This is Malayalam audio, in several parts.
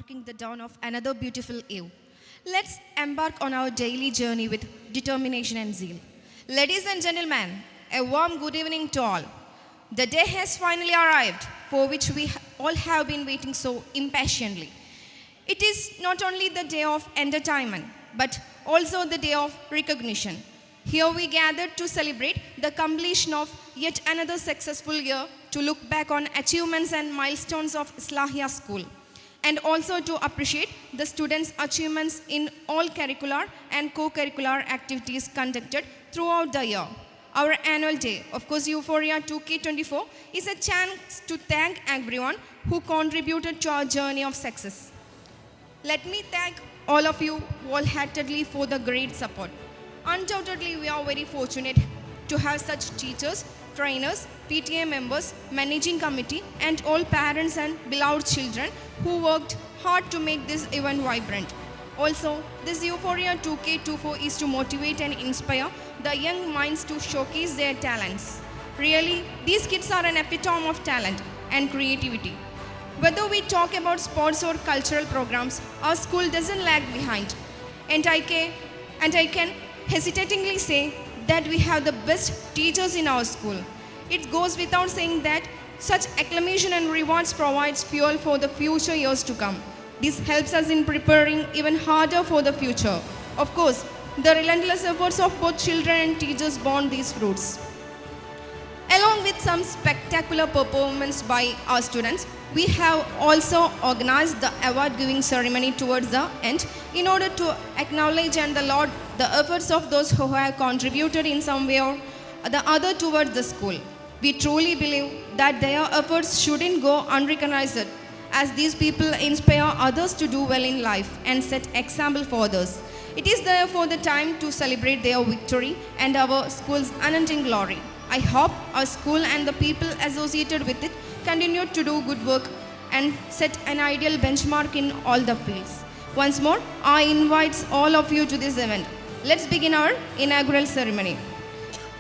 marking the dawn of another beautiful eve. Let's embark on our daily journey with determination and zeal. Ladies and gentlemen, a warm good evening to all. The day has finally arrived, for which we all have been waiting so impatiently. It is not only the day of entertainment, but also the day of recognition. Here we gathered to celebrate the completion of yet another successful year, to look back on achievements and milestones of Islahia School, and also to appreciate the students' achievements in all curricular and co-curricular activities conducted throughout the year. Our annual day, of course Euphoria 2K24, is a chance to thank everyone who contributed to our journey of success. Let me thank all of you wholeheartedly for the great support. Undoubtedly, we are very fortunate to have such teachers, trainers, PTA members, managing committee, and all parents and beloved children who worked hard to make this event vibrant. Also, this Euphoria 2K24 is to motivate and inspire the young minds to showcase their talents. Really, these kids are an epitome of talent and creativity. Whether we talk about sports or cultural programs, our school doesn't lag behind. And I can hesitatingly say that we have the best teachers in our school. It goes without saying that such acclamation and rewards provides fuel for the future years to come. This helps us in preparing even harder for the future. Of course, the relentless efforts of both children and teachers born these fruits. Along with some spectacular performance by our students, we have also organized the award-giving ceremony towards the end in order to acknowledge and laud the efforts of those who have contributed in some way or the other towards the school. We truly believe that their efforts shouldn't go unrecognized, as these people inspire others to do well in life and set example for others. It is therefore the time to celebrate their victory and our school's unending glory. I hope our school and the people associated with it continue to do good work and set an ideal benchmark in all the fields. Once more, I invite all of you to this event. Let's begin our inaugural ceremony.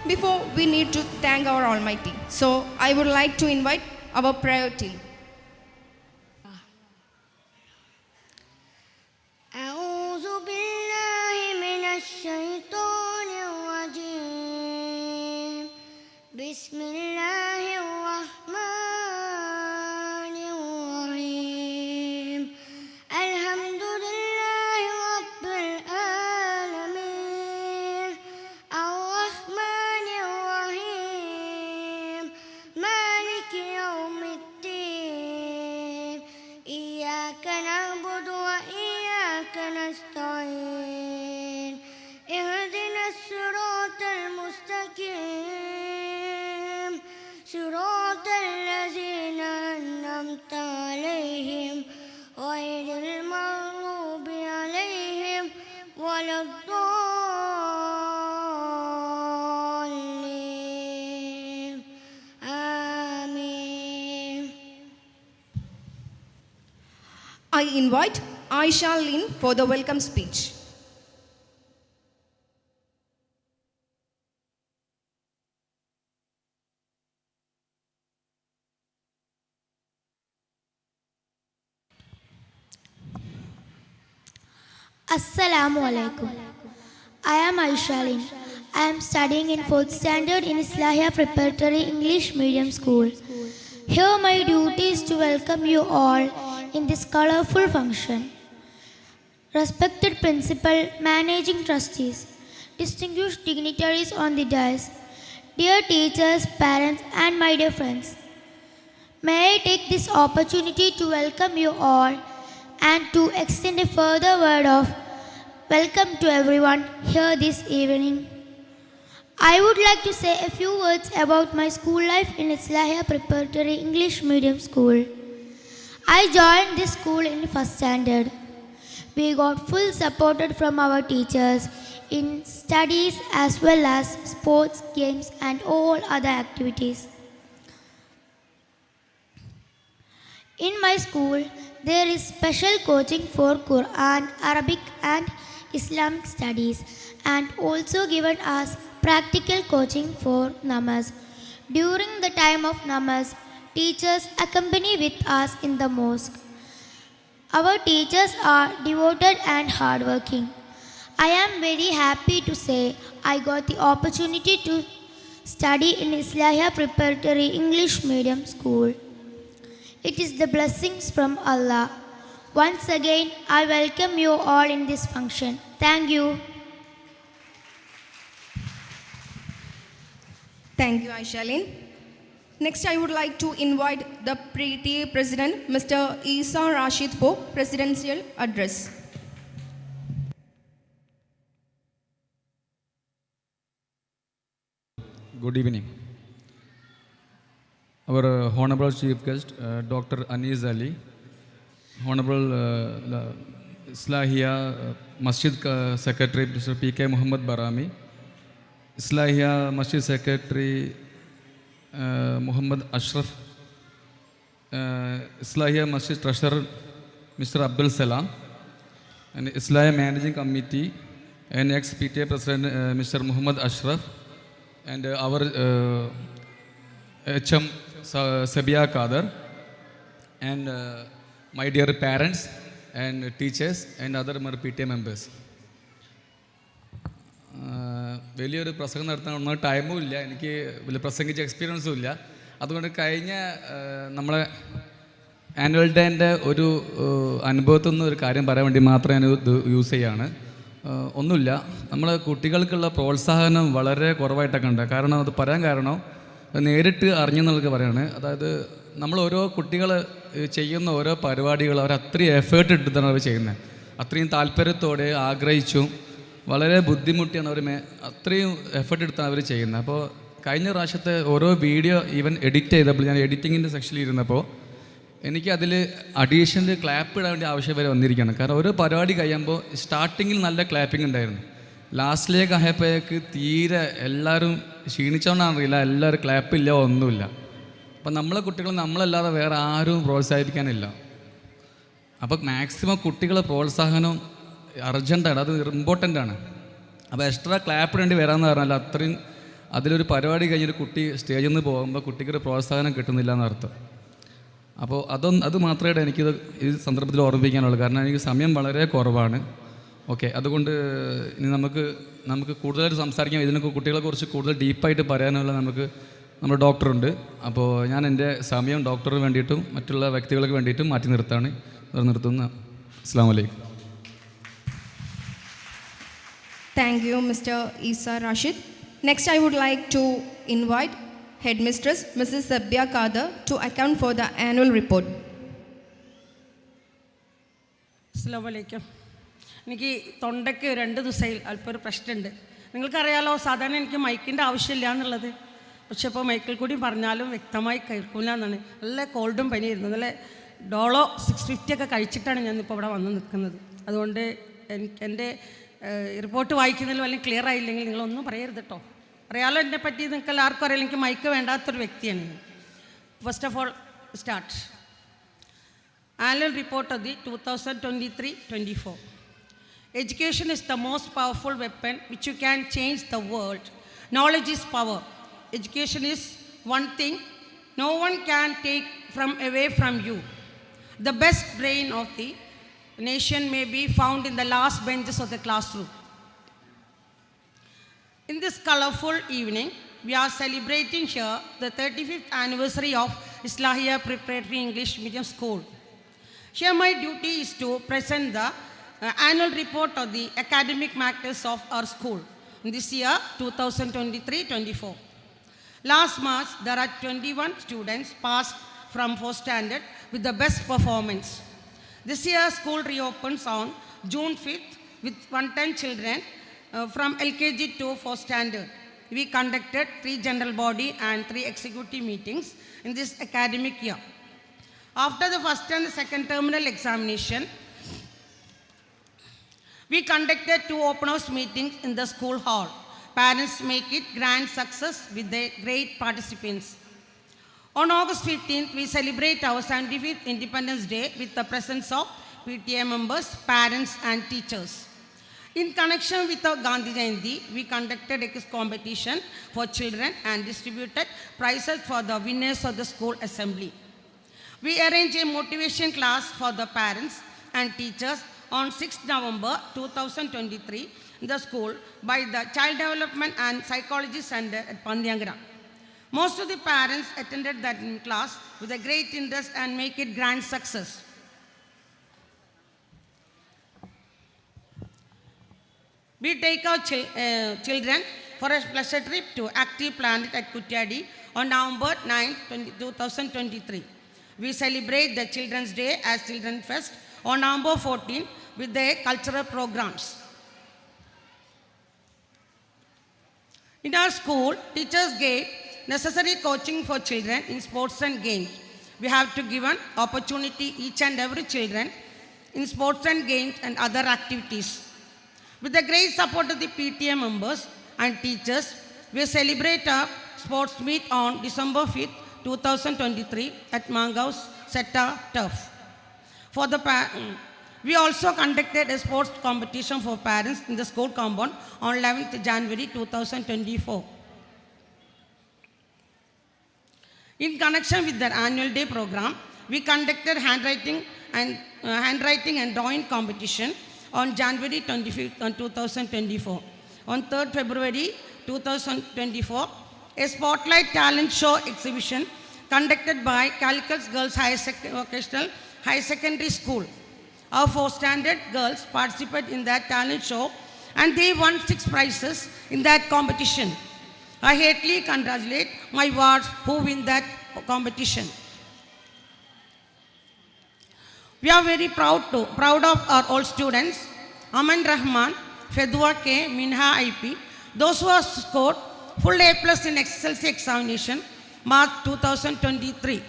Before, we need to thank our Almighty. So, I would like to invite our prayer team. أعوذ بالله من الشيطان الرجيم بسم الله الرحمن الرحيم الحمد لله رب العالمين الرحمن الرحيم مالك يوم الدين إياك نعبد وإياك نستعين اهدنا الصراط المستقيم صراط الذين أنعمت عليهم غير المغضوب عليهم ولا الضالين آمين. I invite Aisha Lin for the welcome speech. Assalamu alaikum. I am Aisha Lin. I am studying in 4th standard in Islahia Preparatory English Medium School. Here my duty is to welcome you all in this colorful function. Respected principal, managing trustees, distinguished dignitaries on the dais, dear teachers, parents and my dear friends. May I take this opportunity to welcome you all and to extend a further word of welcome to everyone here this evening. I would like to say a few words about my school life in Islahia Preparatory English Medium School. I joined this school in 1st standard. We got full support from our teachers in studies as well as sports, games and all other activities. In my school, there is special coaching for Quran, Arabic and Islamic studies, and also given us practical coaching for namaz. During the time of namaz, teachers accompany with us in the mosque. Our teachers are devoted and hardworking. I am very happy to say I got the opportunity to study in Islahia Preparatory English Medium School. It is the blessings from Allah. Once again, I welcome you all in this function. Thank you. Thank you, Aishalin. Next, I would like to invite the PTA President, Mr. Isa Rashid, for presidential address. Good evening. Our Honorable Chief Guest, Dr. Anis Ali, Honorable Islahia Masjid Secretary, Mr. P.K. Muhammad Barami, Islahia Masjid Secretary, Muhammad Ashraf, Islahia Masjid Treasurer, Mr. Abdul Salam, and Islahia Managing Committee and ex-PTA President, Mr. Muhammad Ashraf, and our HM Sabia Kader, and my dear parents and teachers and other PTA members. വലിയൊരു പ്രസംഗം നടത്താൻ ടൈമും ഇല്ല, എനിക്ക് വലിയ പ്രസംഗിച്ച എക്സ്പീരിയൻസും ഇല്ല. അതുകൊണ്ട് കഴിഞ്ഞ നമ്മളെ ആനുവൽ ഡേൻ്റെ ഒരു അനുഭവത്തിൽ നിന്ന് ഒരു കാര്യം പറയാൻ വേണ്ടി മാത്രമേ ഞാൻ ഇത് യൂസ് ചെയ്യാണ്. ഒന്നുമില്ല, നമ്മളെ കുട്ടികൾക്കുള്ള പ്രോത്സാഹനം വളരെ കുറവായിട്ടൊക്കെ ഉണ്ട്. കാരണം അത് പറയാൻ കാരണം നേരിട്ട് അറിഞ്ഞെന്നുള്ളത് പറയാണ്. അതായത് നമ്മൾ ഓരോ കുട്ടികൾ ചെയ്യുന്ന ഓരോ പരിപാടികൾ അവർ അത്രയും എഫേർട്ട് ഇട്ടിട്ടാണ് അവർ ചെയ്യുന്നത്. അത്രയും താല്പര്യത്തോടെ ആഗ്രഹിച്ചും വളരെ ബുദ്ധിമുട്ടിയാണ് അവർ അത്രയും എഫേർട്ട് എടുത്താണ് അവർ ചെയ്യുന്നത്. അപ്പോൾ കഴിഞ്ഞ പ്രാവശ്യത്തെ ഓരോ വീഡിയോ ഈവൻ എഡിറ്റ് ചെയ്തപ്പോൾ ഞാൻ എഡിറ്റിങ്ങിൻ്റെ സെക്ഷനിൽ ഇരുന്നപ്പോൾ എനിക്ക് അതിൽ അഡീഷണൽ ക്ലാപ്പ് ഇടാൻ വേണ്ടി ആവശ്യം വരെ വന്നിരിക്കുകയാണ്. കാരണം ഓരോ പരിപാടി കഴിയുമ്പോൾ സ്റ്റാർട്ടിങ്ങിൽ നല്ല ക്ലാപ്പിംഗ് ഉണ്ടായിരുന്നു, ലാസ്റ്റിലേക്ക് ആയപ്പോഴേക്ക് തീരെ എല്ലാവരും ക്ഷീണിച്ചോണ്ടാണെന്നറിയില്ല, എല്ലാവരും ക്ലാപ്പില്ല, ഒന്നുമില്ല. അപ്പം നമ്മളെ കുട്ടികൾ നമ്മളല്ലാതെ വേറെ ആരും പ്രോത്സാഹിപ്പിക്കാനില്ല. അപ്പോൾ മാക്സിമം കുട്ടികളെ പ്രോത്സാഹനം അർജൻറ്റാണ്, അത് ഇമ്പോർട്ടൻ്റ് ആണ്. അപ്പോൾ എക്സ്ട്രാ ക്ലാപ്പ് വേണ്ടി വരാമെന്ന് പറഞ്ഞാൽ അത്രയും അതിലൊരു പരിപാടി കഴിഞ്ഞൊരു കുട്ടി സ്റ്റേജിൽ നിന്ന് പോകുമ്പോൾ കുട്ടിക്കൊരു പ്രോത്സാഹനം കിട്ടുന്നില്ല എന്നർത്ഥം. അപ്പോൾ അത് മാത്രമേ എനിക്കിത് ഈ സന്ദർഭത്തിൽ ഓർമ്മിപ്പിക്കാനുള്ളൂ. കാരണം എനിക്ക് സമയം വളരെ കുറവാണ്. ഓക്കെ, അതുകൊണ്ട് ഇനി നമുക്ക് കൂടുതലായിട്ട് സംസാരിക്കാം. ഇതിനൊക്കെ കുട്ടികളെക്കുറിച്ച് കൂടുതൽ ഡീപ്പായിട്ട് പറയാനുള്ള നമ്മുടെ ഡോക്ടറുണ്ട്. അപ്പോൾ ഞാൻ എൻ്റെ സമയം ഡോക്ടറിന് വേണ്ടിയിട്ടും മറ്റുള്ള വ്യക്തികൾക്ക് വേണ്ടിയിട്ടും മാറ്റി നിർത്തുന്നു. അസ്സലാമു അലൈക്കും. Thank you, Mr. Isa Rashid. Next, I would like to invite Headmistress Mrs. Sabia Kader to account for the annual report. അസ്സലാമു അലൈക്കും. എനിക്ക് തൊണ്ടയ്ക്ക് 2 ദിവസമായി അല്പം ഒരു പ്രശ്നമുണ്ട്. നിങ്ങൾക്കറിയാലോ, സാധാരണ എനിക്ക് മൈക്കിൻ്റെ ആവശ്യമില്ല എന്നുള്ളത്. പക്ഷെ ഇപ്പോൾ മൈക്കിൽ കൂടി പറഞ്ഞാലും വ്യക്തമായി കേൾക്കില്ല എന്നാണ്. നല്ല കോൾഡും പനിയായിരുന്നു. നല്ല ഡോളോ 650 ഒക്കെ കഴിച്ചിട്ടാണ് ഞാനിപ്പോൾ ഇവിടെ വന്ന് നിൽക്കുന്നത്. അതുകൊണ്ട് എൻ്റെ റിപ്പോർട്ട് വായിക്കുന്നതിൽ വല്ല ക്ലിയർ ആയില്ലെങ്കിൽ നിങ്ങളൊന്നും പറയരുത് കേട്ടോ. അറിയാലോ എന്നെ പറ്റി നിങ്ങൾക്ക് എല്ലാവർക്കും അറിയാലോ, എനിക്ക് മൈക്ക് വേണ്ടാത്തൊരു വ്യക്തിയാണ്. First of all start. Annual report of the 2023-24. Education is the most powerful weapon which you can change the world. Knowledge is power. Education is one thing no one can take away from you. The best brain of the nation may be found in the last benches of the classroom. In this colorful evening, we are celebrating here the 35th anniversary of Islahia Preparatory English Medium School. Here my duty is to present the annual report of the academic matters of our school in this year 2023-24. Last March, there are 21 students passed from 4th standard with the best performance. This year, school reopens on June 5th with 110 children from LKG to 4th standard. We conducted 3 general body and 3 executive meetings in this academic year. After the first and the second terminal examination, we conducted 2 open house meetings in the school hall. Parents make it grand success with their great participants. On August 15th, we celebrate our 75th Independence Day with the presence of PTA members, parents and teachers. In connection with our Gandhi Jayanti, we conducted a quiz competition for children and distributed prizes for the winners of the school assembly. We arranged a motivation class for the parents and teachers on 6 November 2023 in the school by the Child Development and Psychology Center at Pandiangara. Most of the parents attended that class with a great interest and make it grand success. We take our children for a pleasure trip to Active Planet at Kutyadi on November 9, 2023. We celebrate the Children's Day as Children's Fest on November 14 with their cultural programs. In our school, teachers gave necessary coaching for children in sports and games. We have to give an opportunity each and every children in sports and games and other activities. With the great support of the PTA members and teachers, we celebrate our sports meet on December 5th, 2023 at Mangaus Setta Turf. We also conducted a sports competition for parents in the school compound on 11th January 2024. In connection with their annual day program, we conducted handwriting and drawing competition on January 25th, 2024. On 3rd February 2024, a spotlight talent show exhibition conducted by Calicut Girls Vocational High Secondary School. Our 4 standard girls participated in that talent show and they won 6 prizes in that competition. I heartily congratulate my wards who win that competition. We are very proud of our old students, Aman Rahman, Fedwa K, Minha IP, those who have scored full A+ in SSLC examination, March 2023.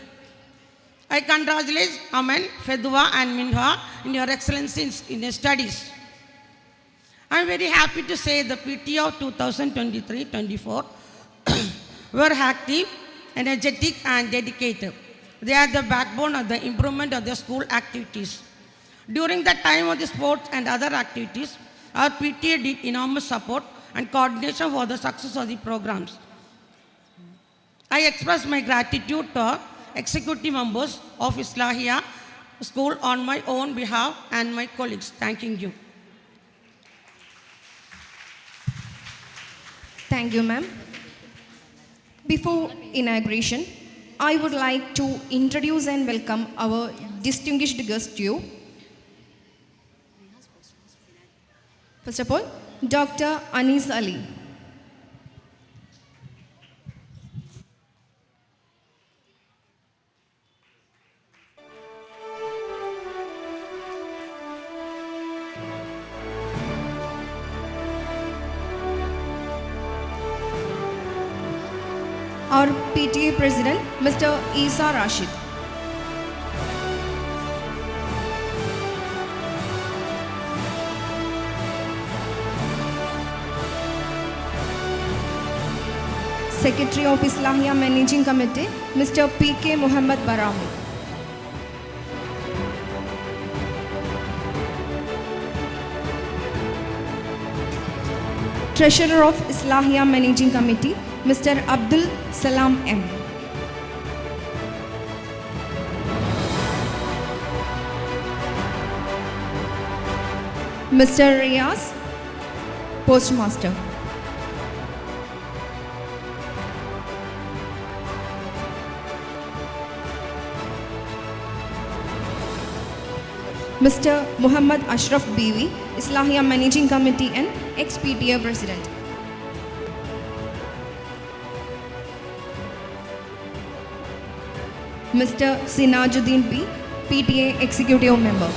I congratulate Aman, Fedwa and Minha in your excellency in your studies. I am very happy to say the PT of 2023-24 were active, energetic and dedicated. They are the backbone of the improvement of the school activities. During the time of the sports and other activities, our PTA did enormous support and coordination for the success of the programs. I express my gratitude to our executive members of Islahia School on my own behalf and my colleagues. Thanking you. Thank you, ma'am. Before inauguration, I would like to introduce and welcome our distinguished guest to you. First of all, Dr. Anis Ali. Our PTA President, Mr. Isa Rashid. Secretary of Islahia Managing Committee, Mr. P.K. Muhammad Baramu. Treasurer of Islahia Managing Committee, Mr. Abdul Salam M. Mr. Riaz, Postmaster. Mr. Muhammad Ashraf Biwi, Islahia Managing Committee and ex-PTA President. Mr. Sinajuddin B, PTA Executive Member.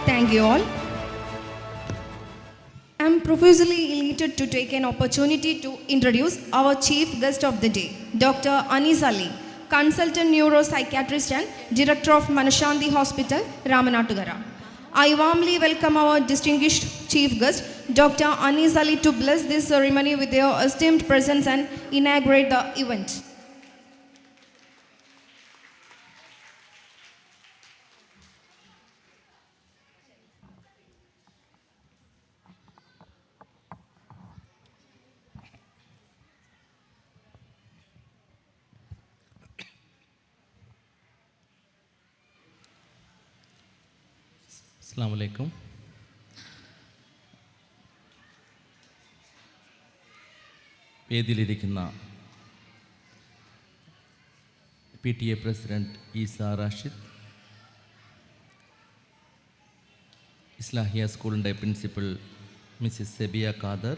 Thank you all. I am profusely elated to take an opportunity to introduce our chief guest of the day, Dr. Anis Ali, Consultant Neuropsychiatrist and Director of Manashanti Hospital, Ramanatugara. I warmly welcome our distinguished chief guest, Dr. Anis Ali, to bless this ceremony with their esteemed presence and inaugurate the event. അസ്സലാമു അലൈക്കും. വേദിയിലിരിക്കുന്ന PTA പ്രസിഡന്റ് ഈസ റാഷിദ്, ഇസ്ലാഹിയ സ്കൂളിൻ്റെ പ്രിൻസിപ്പൽ മിസ്സിസ് സെബിയ ഖാദർ,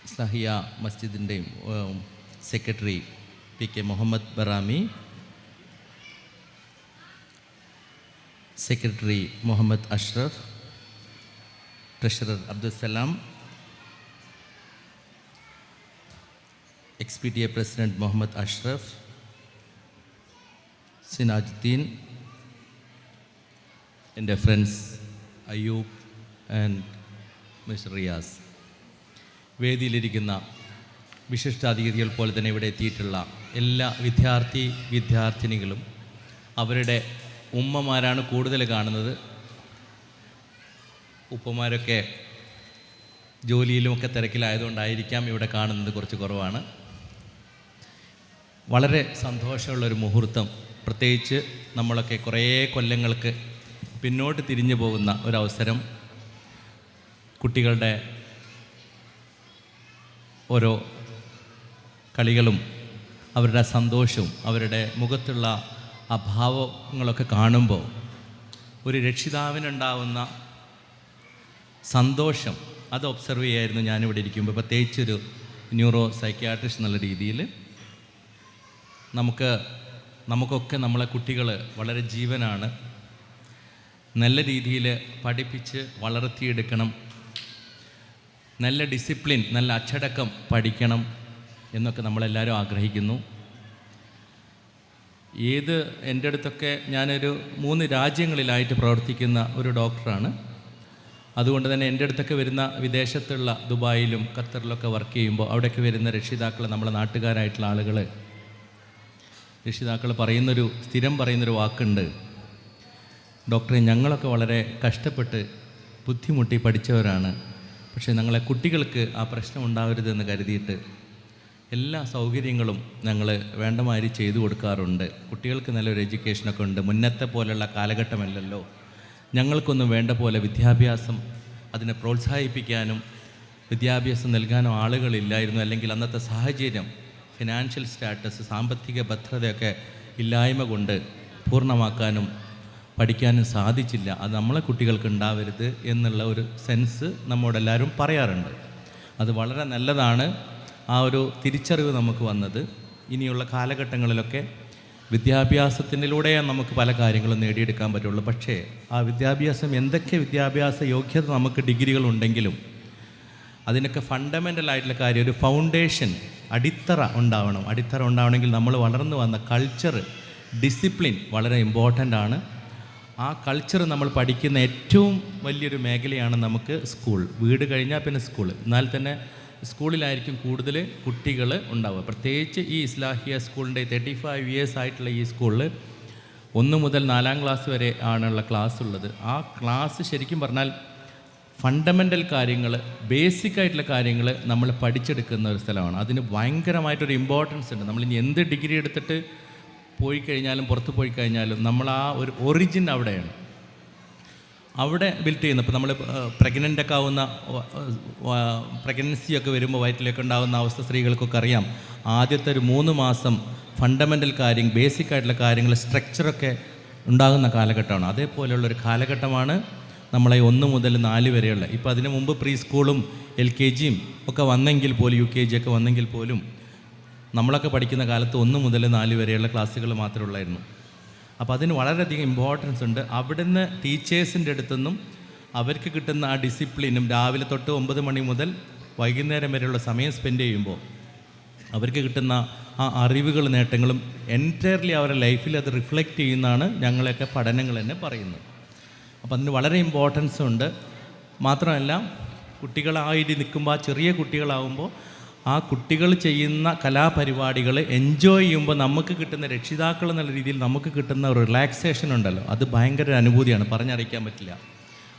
ഇസ്ലാഹിയ മസ്ജിദിൻ്റെ secretary PK Muhammad Barami, secretary Muhammad Ashraf, treasurer Abdulsalam, PTA president Muhammad Ashraf, Sinajuddin, എൻ്റെ friends Ayyub and Mr Riyas, വേദിയിലിരിക്കുന്ന വിശിഷ്ടാതിഥികൾ പോലെ തന്നെ ഇവിടെ എത്തിയിട്ടുള്ള എല്ലാ വിദ്യാർത്ഥിനികളും, അവരുടെ ഉമ്മമാരാണ് കൂടുതൽ കാണുന്നത്. ഉപ്പമാരൊക്കെ ജോലിയിലുമൊക്കെ തിരക്കിലായതുകൊണ്ടായിരിക്കാം ഇവിടെ കാണുന്നത് കുറച്ച് കുറവാണ്. വളരെ സന്തോഷമുള്ളൊരു മുഹൂർത്തം, പ്രത്യേകിച്ച് നമ്മളൊക്കെ കുറേ കൊല്ലങ്ങൾക്ക് പിന്നോട്ട് തിരിഞ്ഞു പോകുന്ന ഒരവസരം. കുട്ടികളുടെ ഓരോ കളികളും അവരുടെ സന്തോഷവും അവരുടെ മുഖത്തുള്ള ആ ഭാവങ്ങളൊക്കെ കാണുമ്പോൾ ഒരു രക്ഷിതാവിനുണ്ടാവുന്ന സന്തോഷം അത് ഒബ്സർവ് ചെയ്യായിരുന്നു ഞാനിവിടെ ഇരിക്കുമ്പോൾ. പ്രത്യേകിച്ചൊരു ന്യൂറോ സൈക്യാട്രിസ്റ്റ് എന്നുള്ള രീതിയിൽ നമുക്കൊക്കെ നമ്മളെ കുട്ടികൾ വളരെ ജീവനാണ്. നല്ല രീതിയിൽ പഠിപ്പിച്ച് വളർത്തിയെടുക്കണം, നല്ല ഡിസിപ്ലിൻ, നല്ല അച്ചടക്കം പഠിക്കണം എന്നൊക്കെ നമ്മളെല്ലാവരും ആഗ്രഹിക്കുന്നു. എൻ്റെ അടുത്തൊക്കെ ഞാനൊരു 3 രാജ്യങ്ങളിലായിട്ട് പ്രവർത്തിക്കുന്ന ഒരു ഡോക്ടറാണ്. അതുകൊണ്ട് തന്നെ എൻ്റെ അടുത്തൊക്കെ വരുന്ന വിദേശത്തുള്ള ദുബായിലും ഖത്തറിലൊക്കെ വർക്ക് ചെയ്യുമ്പോൾ അവിടെയൊക്കെ വരുന്ന രക്ഷിതാക്കൾ, നമ്മളെ നാട്ടുകാരായിട്ടുള്ള ആളുകൾ, രക്ഷിതാക്കൾ സ്ഥിരം പറയുന്നൊരു വാക്കുണ്ട്, ഡോക്ടറെ ഞങ്ങളൊക്കെ വളരെ കഷ്ടപ്പെട്ട് ബുദ്ധിമുട്ടി പഠിച്ചവരാണ്, പക്ഷേ ഞങ്ങളെ കുട്ടികൾക്ക് ആ പ്രശ്നം ഉണ്ടാവരുതെന്ന് കരുതിയിട്ട് എല്ലാ സൗകര്യങ്ങളും ഞങ്ങൾ വേണ്ടമാതിരി ചെയ്തു കൊടുക്കാറുണ്ട്. കുട്ടികൾക്ക് നല്ലൊരു എഡ്യൂക്കേഷനൊക്കെ ഉണ്ട്. മുന്നത്തെ പോലെയുള്ള കാലഘട്ടമല്ലല്ലോ. ഞങ്ങൾക്കൊന്നും വേണ്ട പോലെ വിദ്യാഭ്യാസം അതിനെ പ്രോത്സാഹിപ്പിക്കാനും വിദ്യാഭ്യാസം നൽകാനും ആളുകളില്ലായിരുന്നു. അല്ലെങ്കിൽ അന്നത്തെ സാഹചര്യം, ഫിനാൻഷ്യൽ സ്റ്റാറ്റസ്, സാമ്പത്തിക ഭദ്രതയൊക്കെ ഇല്ലായ്മ കൊണ്ട് പൂർണ്ണമാക്കാനും പഠിക്കാനും സാധിച്ചില്ല. അത് നമ്മളെ കുട്ടികൾക്ക് ഉണ്ടാവരുത് എന്നുള്ള ഒരു സെൻസ് നമ്മോടെല്ലാവരും പറയാറുണ്ട്. അത് വളരെ നല്ലതാണ്, ആ ഒരു തിരിച്ചറിവ് നമുക്ക് വന്നത്. ഇനിയുള്ള കാലഘട്ടങ്ങളിലൊക്കെ വിദ്യാഭ്യാസത്തിലൂടെയാണ് നമുക്ക് പല കാര്യങ്ങളും നേടിയെടുക്കാൻ പറ്റുള്ളൂ. പക്ഷേ ആ വിദ്യാഭ്യാസം, എന്തൊക്കെ വിദ്യാഭ്യാസ യോഗ്യത നമുക്ക് ഡിഗ്രികളുണ്ടെങ്കിലും അതിനൊക്കെ ഫണ്ടമെൻ്റൽ ആയിട്ടുള്ള കാര്യം, ഒരു ഫൗണ്ടേഷൻ, അടിത്തറ ഉണ്ടാവണം. അടിത്തറ ഉണ്ടാവണമെങ്കിൽ നമ്മൾ വളർന്നു വന്ന കൾച്ചർ, ഡിസിപ്ലിൻ വളരെ ഇമ്പോർട്ടൻ്റ് ആണ്. ആ കൾച്ചർ നമ്മൾ പഠിക്കുന്ന ഏറ്റവും വലിയൊരു മേഖലയാണ് നമുക്ക് സ്കൂൾ. വീട് കഴിഞ്ഞാൽ പിന്നെ സ്കൂൾ. എന്നാൽ തന്നെ സ്കൂളിലായിരിക്കും കൂടുതൽ കുട്ടികൾ ഉണ്ടാവുക. പ്രത്യേകിച്ച് ഈ ഇസ്ലാഹിയ സ്കൂളിൻ്റെ 35 years ആയിട്ടുള്ള ഈ സ്കൂളിൽ 1 മുതൽ 4ാം ക്ലാസ് വരെ ആണുള്ള ക്ലാസ് ഉള്ളത്. ആ ക്ലാസ് ശരിക്കും പറഞ്ഞാൽ ഫണ്ടമെൻ്റൽ കാര്യങ്ങൾ, ബേസിക്കായിട്ടുള്ള കാര്യങ്ങൾ നമ്മൾ പഠിച്ചെടുക്കുന്ന ഒരു സ്ഥലമാണ്. അതിന് ഭയങ്കരമായിട്ടൊരു ഇമ്പോർട്ടൻസ് ഉണ്ട്. നമ്മളിനി എന്ത് ഡിഗ്രി എടുത്തിട്ട് പോയി കഴിഞ്ഞാലും പുറത്ത് പോയി കഴിഞ്ഞാലും നമ്മൾ ആ ഒരു ഒറിജിൻ അവിടെയാണ്, അവിടെ ബിൽറ്റ് ചെയ്യുന്നത്. ഇപ്പോൾ നമ്മൾ പ്രഗ്നൻ്റൊക്കെ ആവുന്ന, പ്രഗ്നൻസിയൊക്കെ വരുമ്പോൾ വയറ്റിലേക്ക് ഉണ്ടാകുന്ന അവസ്ഥ സ്ത്രീകൾക്കൊക്കെ അറിയാം. ആദ്യത്തെ ഒരു 3 മാസം ഫണ്ടമെൻ്റൽ കാര്യം, ബേസിക് ആയിട്ടുള്ള കാര്യങ്ങൾ, സ്ട്രക്ചറൊക്കെ ഉണ്ടാകുന്ന കാലഘട്ടമാണ്. അതേപോലെയുള്ളൊരു കാലഘട്ടമാണ് നമ്മളെ 1 മുതൽ 4 വരെയുള്ള. ഇപ്പോൾ അതിന് മുമ്പ് പ്രീ സ്കൂളും LKGയും ഒക്കെ വന്നെങ്കിൽ പോലും, UKG ഒക്കെ വന്നെങ്കിൽ പോലും നമ്മളൊക്കെ പഠിക്കുന്ന കാലത്ത് 1 മുതൽ 4 വരെയുള്ള ക്ലാസ്സുകൾ മാത്രമേ ഉള്ളായിരുന്നു. അപ്പോൾ അതിന് വളരെയധികം ഇമ്പോർട്ടൻസ് ഉണ്ട്. അവിടുന്ന് ടീച്ചേഴ്സിൻ്റെ അടുത്തുനിന്നും അവർക്ക് കിട്ടുന്ന ആ ഡിസിപ്ലിനും, രാവിലെ തൊട്ട് 9 മണി മുതൽ വൈകുന്നേരം വരെയുള്ള സമയം സ്പെൻഡ് ചെയ്യുമ്പോൾ അവർക്ക് കിട്ടുന്ന ആ അറിവുകൾ, നേട്ടങ്ങളും എൻറ്റയർലി അവരുടെ ലൈഫിൽ അത് റിഫ്ലക്റ്റ് ചെയ്യുന്നതാണ് ഞങ്ങളെയൊക്കെ പഠനങ്ങൾ തന്നെ പറയുന്നത്. അപ്പോൾ അതിന് വളരെ ഇമ്പോർട്ടൻസ് ഉണ്ട്. മാത്രമല്ല, കുട്ടികളായിട്ട് നിൽക്കുമ്പോൾ, ആ ചെറിയ കുട്ടികളാവുമ്പോൾ ആ കുട്ടികൾ ചെയ്യുന്ന കലാപരിപാടികൾ എൻജോയ് ചെയ്യുമ്പോൾ നമുക്ക് കിട്ടുന്ന, രക്ഷിതാക്കൾ എന്നുള്ള രീതിയിൽ നമുക്ക് കിട്ടുന്ന റിലാക്സേഷൻ ഉണ്ടല്ലോ, അത് ഭയങ്കര അനുഭൂതിയാണ്, പറഞ്ഞറിയിക്കാൻ പറ്റില്ല.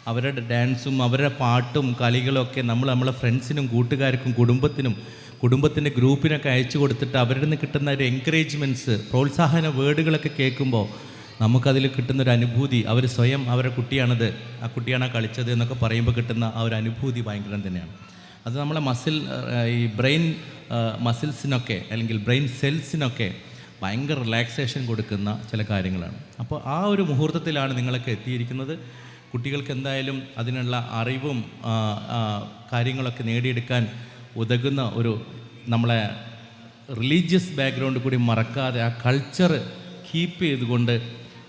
അവരുടെ ഡാൻസും അവരുടെ പാട്ടും കളികളൊക്കെ നമ്മളെ ഫ്രണ്ട്സിനും കൂട്ടുകാർക്കും കുടുംബത്തിൻ്റെ ഗ്രൂപ്പിനൊക്കെ അയച്ചു കൊടുത്തിട്ട് അവരുടെ നിന്ന് കിട്ടുന്ന ഒരു എൻകറേജ്മെൻറ്റ്സ്, പ്രോത്സാഹന വേർഡുകളൊക്കെ കേൾക്കുമ്പോൾ നമുക്കതിൽ കിട്ടുന്നൊരു അനുഭൂതി, അവർ സ്വയം അവരുടെ കുട്ടിയാണത്, ആ കുട്ടിയാണ് കളിച്ചത് എന്നൊക്കെ പറയുമ്പോൾ കിട്ടുന്ന ആ ഒരു അനുഭൂതി ഭയങ്കരം തന്നെയാണ്. അത് നമ്മളെ ഈ ബ്രെയിൻ മസിൽസിനൊക്കെ അല്ലെങ്കിൽ ബ്രെയിൻ സെൽസിനൊക്കെ ഭയങ്കര റിലാക്സേഷൻ കൊടുക്കുന്ന ചില കാര്യങ്ങളാണ്. അപ്പോൾ ആ ഒരു മുഹൂർത്തത്തിലാണ് നിങ്ങളൊക്കെ എത്തിയിരിക്കുന്നത്. കുട്ടികൾക്ക് എന്തായാലും അതിനുള്ള അറിവും കാര്യങ്ങളൊക്കെ നേടിയെടുക്കാൻ ഉതകുന്ന ഒരു നമ്മളെ റിലീജിയസ് ബാക്ക്ഗ്രൗണ്ട് കൂടി മറക്കാതെ ആ കൾച്ചർ കീപ്പ് ചെയ്തുകൊണ്ട്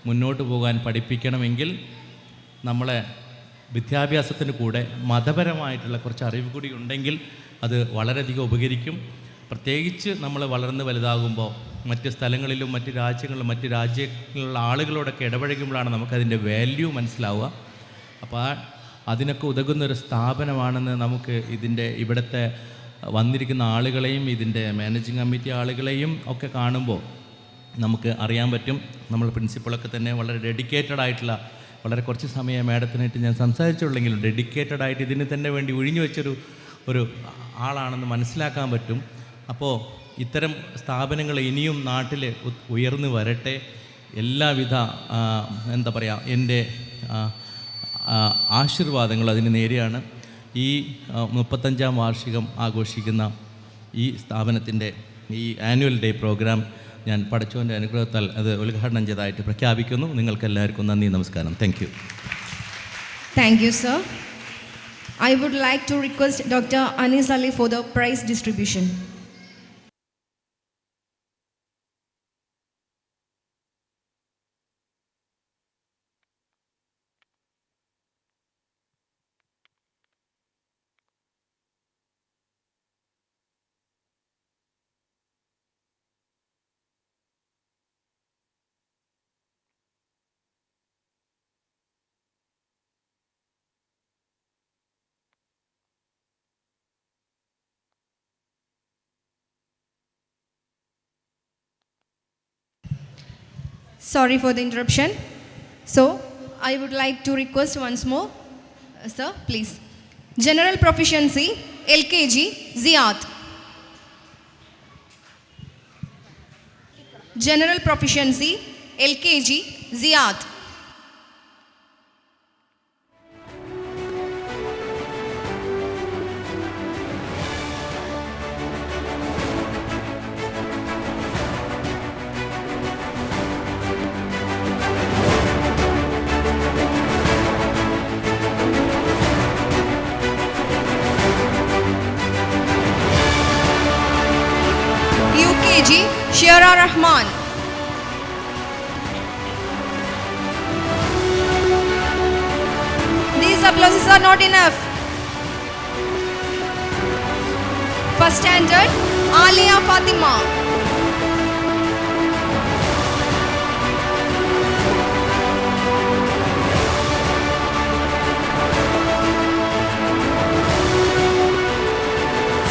മുന്നോട്ട് പോകാൻ പഠിപ്പിക്കണമെങ്കിൽ നമ്മളെ വിദ്യാഭ്യാസത്തിന് കൂടെ മതപരമായിട്ടുള്ള കുറച്ച് അറിവ് കൂടി ഉണ്ടെങ്കിൽ അത് വളരെയധികം ഉപകരിക്കും. പ്രത്യേകിച്ച് നമ്മൾ വളർന്ന് വലുതാകുമ്പോൾ മറ്റ് സ്ഥലങ്ങളിലും മറ്റ് രാജ്യങ്ങളിലുള്ള ആളുകളോടൊക്കെ ഇടപഴകുമ്പോഴാണ് നമുക്കതിൻ്റെ വാല്യൂ മനസ്സിലാവുക. അപ്പോൾ അതിനൊക്കെ ഉതകുന്നൊരു സ്ഥാപനമാണെന്ന് നമുക്ക് ഇവിടുത്തെ വന്നിരിക്കുന്ന ആളുകളെയും ഇതിൻ്റെ മാനേജിങ് കമ്മിറ്റി ആളുകളെയും ഒക്കെ കാണുമ്പോൾ നമുക്ക് അറിയാൻ പറ്റും. നമ്മൾ പ്രിൻസിപ്പളൊക്കെ തന്നെ വളരെ ഡെഡിക്കേറ്റഡ് ആയിട്ടുള്ള, വളരെ കുറച്ച് സമയം മാഡത്തിനായിട്ട് ഞാൻ സംസാരിച്ചുള്ളെങ്കിലും ഡെഡിക്കേറ്റഡ് ആയിട്ട് ഇതിന് തന്നെ വേണ്ടി ഒഴിഞ്ഞു വെച്ചൊരു ആളാണെന്ന് മനസ്സിലാക്കാൻ പറ്റും. അപ്പോൾ ഇത്തരം സ്ഥാപനങ്ങൾ ഇനിയും നാട്ടിൽ ഉയർന്നു വരട്ടെ. എല്ലാവിധ എന്താ പറയുക, എൻ്റെ ആശീർവാദങ്ങൾ അതിന് നേരെയാണ്. ഈ 35ാം വാർഷികം ആഘോഷിക്കുന്ന ഈ സ്ഥാപനത്തിൻ്റെ ഈ ആനുവൽ ഡേ പ്രോഗ്രാം ഞാൻ പടച്ചോൻ്റെ അനുഗ്രഹത്താൽ അത് ഉദ്ഘാടനം ചെയ്തതായിട്ട് പ്രഖ്യാപിക്കുന്നു. നിങ്ങൾക്കെല്ലാവർക്കും നന്ദി, നമസ്കാരം. Thank you. Thank you, sir. I would like to request Dr. Anis Ali for the prize distribution. Sorry for the interruption. So, I would like to request once more, sir, please. General Proficiency, LKG, Ziad. General Proficiency, LKG, Ziad. UKG, Shira Rahman. These applauses are not enough. First standard, Alia Fatima.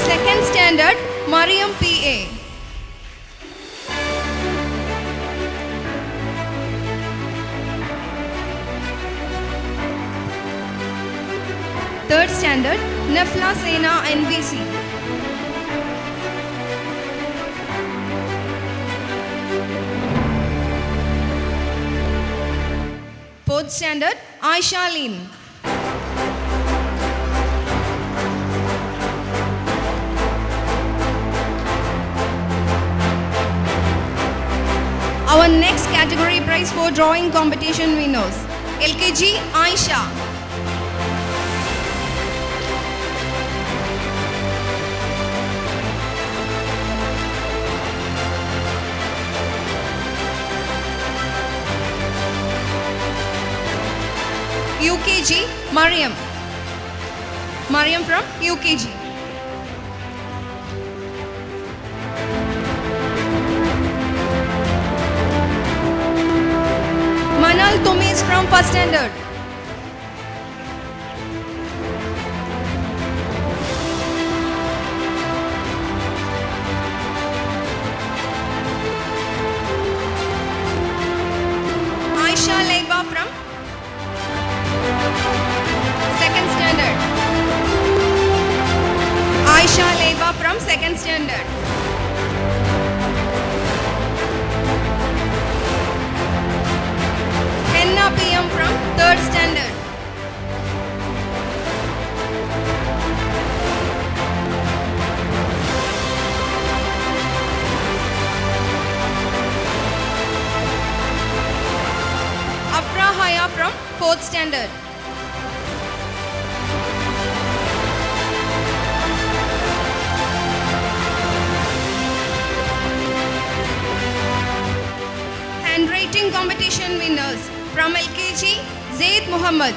Second standard, Mariam PA. Third standard, Nafla Sena NVC. Fourth standard, Aisha Leen. Our next category prize for drawing competition winners, LKG Aisha. UKG Mariam. Mariam from UKG. Manal Tumis from first standard. Aisha Leiba from second standard. Aisha Leiba from second standard. Abdullah from 4th standard. Handwriting competition winners from LKG, Zaid Muhammad.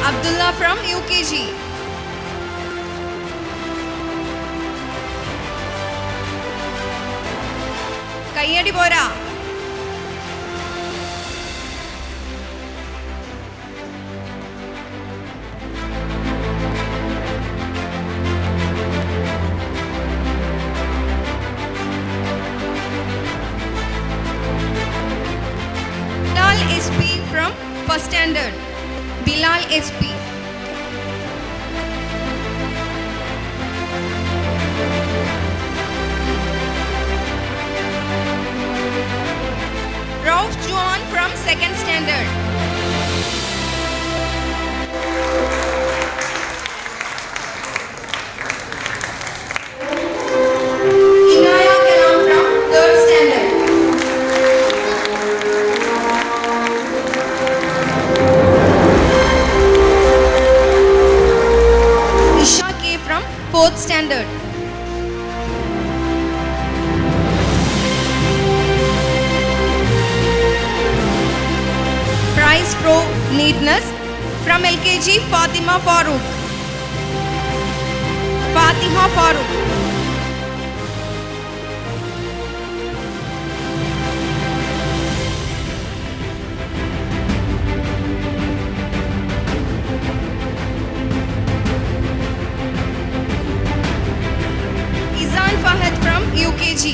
Abdullah from UKG. കയ്യടി പോരാ. Bilal SP from 1st standard. Bilal SP. Rauf Juan from 2nd standard. Inaya Kalam from 3rd standard. Isha K from 4th standard. Prize Pro Neatness from LKG, Fatima Farooq. Fatiha Farooq. Izan Fahad from UKG.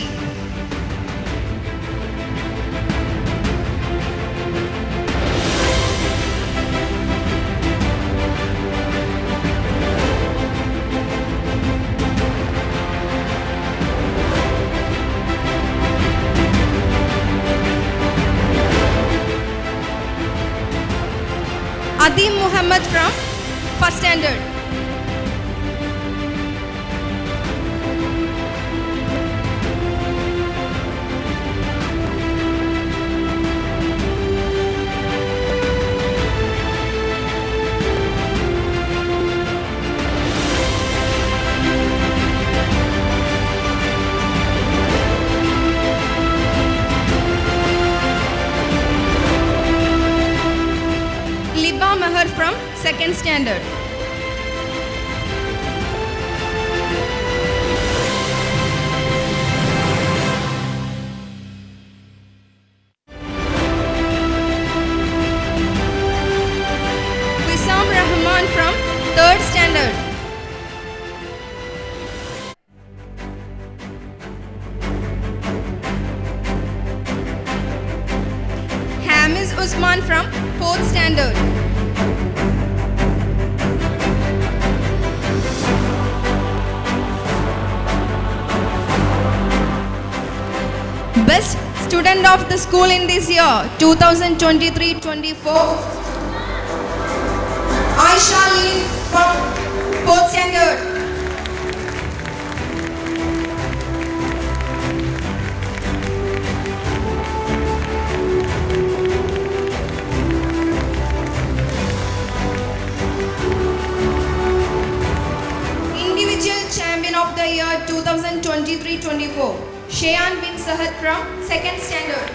Adim Muhammad from 1st standard. Liba Mahar from 2nd standard. Wissam Rahman from 3rd standard. Hamiz Usman from 4th standard. Best student of the school in this year 2023-24, Aisha Lee from 4th standard. Individual champion of the year 2023-24, Shayan bin Sahad from 2nd standard.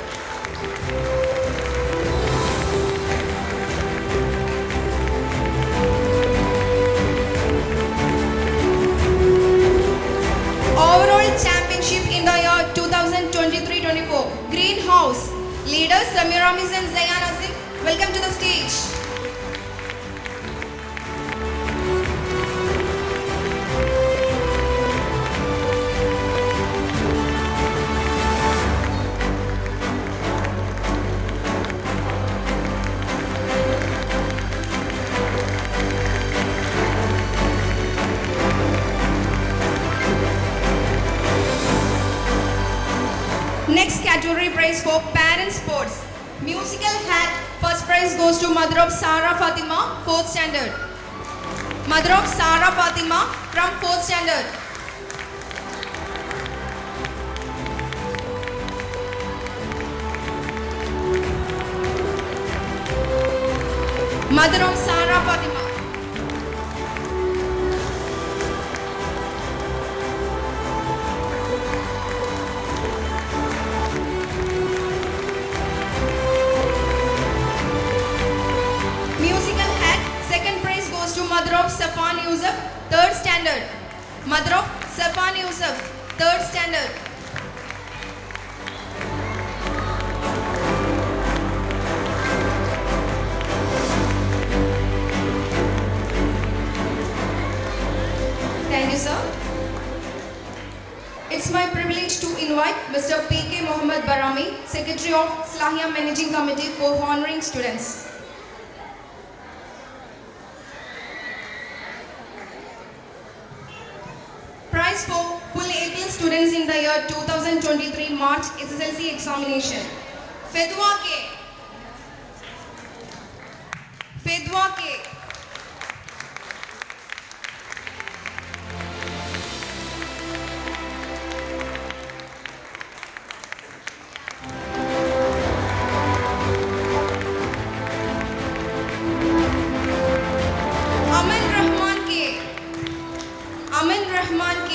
Overall championship in the year 2023-24, Greenhouse. Leaders Samir Ramiz and Zayan Asim, welcome to the stage. Next category prize for parent sports. Musical hat. First prize goes to mother of Sarah Fatima, 4th standard. Mother of Sarah Fatima from 4th standard. Mother of Sarah Fatima. Musical hat, second prize goes to Mother of Safan Yusuf, 3rd standard. Mother of Safan Yusuf, 3rd standard. Thank you, sir. It's my privilege to invite Mr. P.K. Mohammed Barami, Secretary of Islahia Managing Committee, for honoring students. Prize for full A+ students in the year 2023 March SSLC examination. Fedwa K. Fedwa K. Amin Rahman K. Amin Rahman K.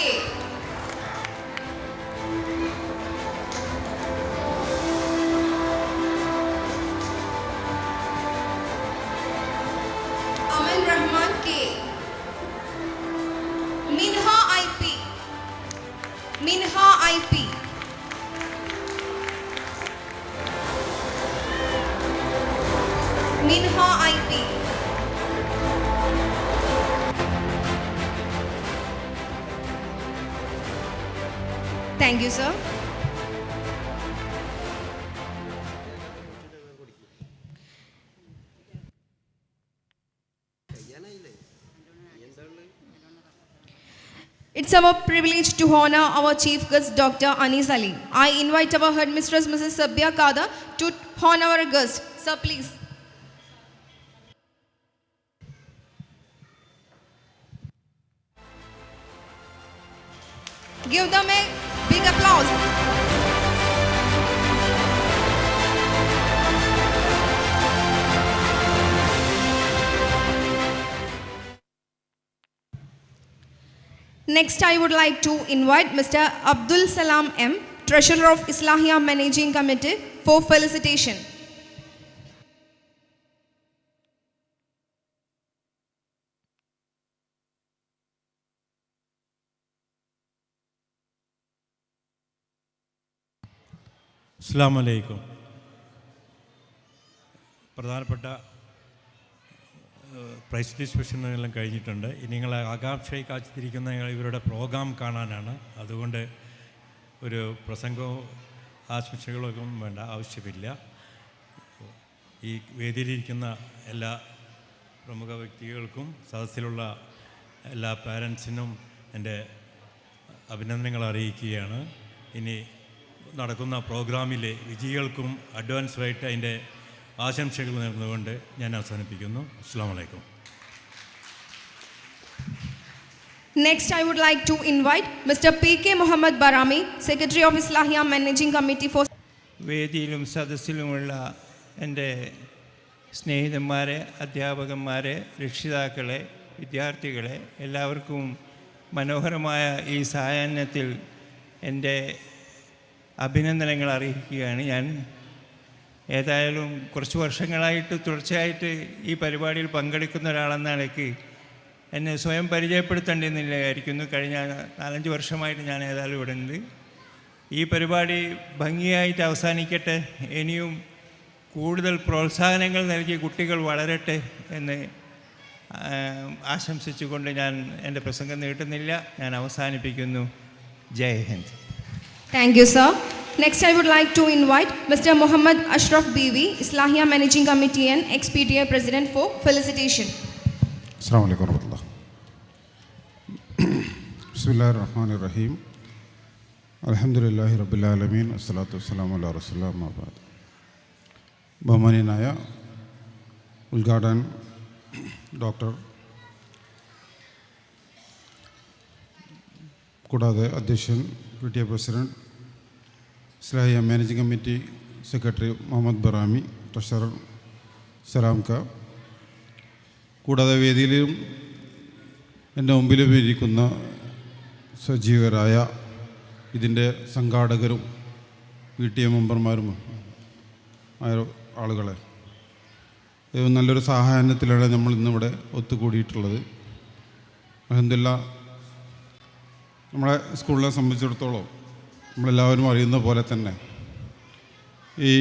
Amin Rahman K. Minha IP. Minha IP. Minha IP. Thank you, sir. It's our privilege to honor our chief guest, Dr. Anis Ali. I invite our headmistress, Mrs. Sabia Kada, to honor our guest. Sir, please. Give them a big applause. Next, I would like to invite Mr. Abdul Salam M., Treasurer of Islahia Managing Committee, for felicitation. അസ്സലാമു അലൈക്കും. പ്രധാനപ്പെട്ട പ്രൈസ് ഡിസ്ട്രിബ്യൂഷനെല്ലാം കഴിഞ്ഞിട്ടുണ്ട്. ഇനി നിങ്ങൾ ആകാംക്ഷയായി കാത്തിരിക്കുന്ന ഇവരുടെ പ്രോഗ്രാം കാണാനാണ്. അതുകൊണ്ട് ഒരു പ്രസംഗവും ആശംസകളൊന്നും വേണ്ട, ആവശ്യമില്ല. ഈ വേദിയിലിരിക്കുന്ന എല്ലാ പ്രമുഖ വ്യക്തികൾക്കും സദസ്സിലുള്ള എല്ലാ പാരൻസിനും എൻ്റെ അഭിനന്ദനങ്ങൾ അറിയിക്കുകയാണ്. ഇനി നടക്കുന്ന പ്രോഗ്രാമിലെ വിജയികൾക്കും അഡ്വാൻസ്ഡായിട്ട് അതിൻ്റെ ആശംസകൾ നേർന്നുകൊണ്ട് ഞാൻ അവസാനിപ്പിക്കുന്നു. അസ്സലാമു അലൈക്കും. Next, I would like to invite Mr. P.K. Mohammed Barami, Secretary of Islahia Managing Committee for... വേദിയിലും സദസ്സിലുമുള്ള എൻ്റെ സ്നേഹിതന്മാരെ, അധ്യാപകന്മാരെ, രക്ഷിതാക്കളെ, വിദ്യാർത്ഥികളെ, എല്ലാവർക്കും മനോഹരമായ ഈ സായാഹ്നത്തിൽ എൻ്റെ അഭിനന്ദനങ്ങൾ അറിയിക്കുകയാണ്. ഞാൻ ഏതായാലും കുറച്ച് വർഷങ്ങളായിട്ട് തുടർച്ചയായിട്ട് ഈ പരിപാടിയിൽ പങ്കെടുക്കുന്ന ഒരാളെന്ന നിലയ്ക്ക് എന്നെ സ്വയം പരിചയപ്പെടുത്തേണ്ടിയെന്നില്ലായിരിക്കുന്നു. കഴിഞ്ഞ 4-5 വർഷമായിട്ട് ഞാൻ ഏതായാലും ഇവിടെ ഉണ്ട്. ഈ പരിപാടി ഭംഗിയായിട്ട് അവസാനിക്കട്ടെ, ഇനിയും കൂടുതൽ പ്രോത്സാഹനങ്ങൾ നൽകി കുട്ടികൾ വളരട്ടെ എന്ന് ആശംസിച്ചുകൊണ്ട് ഞാൻ എൻ്റെ പ്രസംഗം നീട്ടുന്നില്ല, ഞാൻ അവസാനിപ്പിക്കുന്നു. ജയ് Hind. Thank you, sir. Next, I would like to invite Mr. Muhammad Ashraf Biwi, Islahia Managing Committee and ex-PTA President, for felicitation. Assalamu alaikum warahmatullah. Bismillahir Rahmanir Rahim. Alhamdulillahi Rabbil Alamin. Assalatu wassalamu ala Rasulillah amma ba'd. ബഹുമാന്യനായ ഉദ്ഘാടകൻ ഡോക്ടർ കൂടാതെ അധ്യക്ഷൻ PTA president Islahiya managing committee secretary Muhammad Barami, treasurer Salam ക, കൂടാതെ വേദിയിലും എൻ്റെ മുമ്പിലും ഇരിക്കുന്ന സജീവരായ ഇതിൻ്റെ സംഘാടകരും PTA മെമ്പർമാരും ആയ ആളുകളെ, നല്ലൊരു സായാഹ്നത്തിലാണ് നമ്മൾ ഇന്നിവിടെ ഒത്തുകൂടിയിട്ടുള്ളത്. അൽഹംദുലില്ലാ, നമ്മളെ സ്കൂളിനെ സംബന്ധിച്ചിടത്തോളം നമ്മളെല്ലാവരും അറിയുന്ന പോലെ തന്നെ ഈ